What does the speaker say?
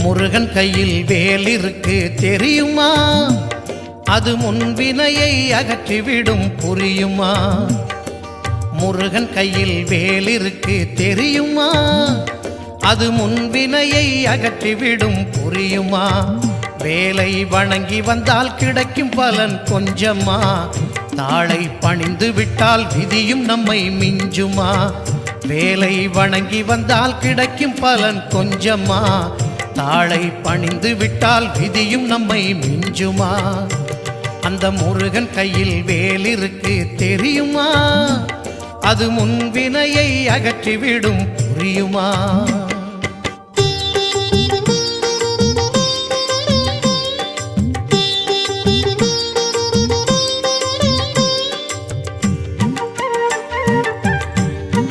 முருகன் கையில் வேல் இருக்கு தெரியுமா? அது முன்வினையை அகற்றிவிடும் புரியுமா? முருகன் கையில் வேல் இருக்கு தெரியுமா? அது முன்வினையை அகற்றிவிடும் புரியுமா? வேலை வணங்கி வந்தால் கிடைக்கும் பலன் கொஞ்சமா? தாளை பணிந்து விட்டால் விதியும் நம்மை மிஞ்சுமா? வேலை வணங்கி வந்தால் கிடைக்கும் பலன் கொஞ்சமா? தாளை பணிந்து விட்டால் விதியும் நம்மை மிஞ்சுமா? அந்த முருகன் கையில் வேல் இருக்கு தெரியுமா? அது முன்வினையை அகற்றிவிடும் புரியுமா?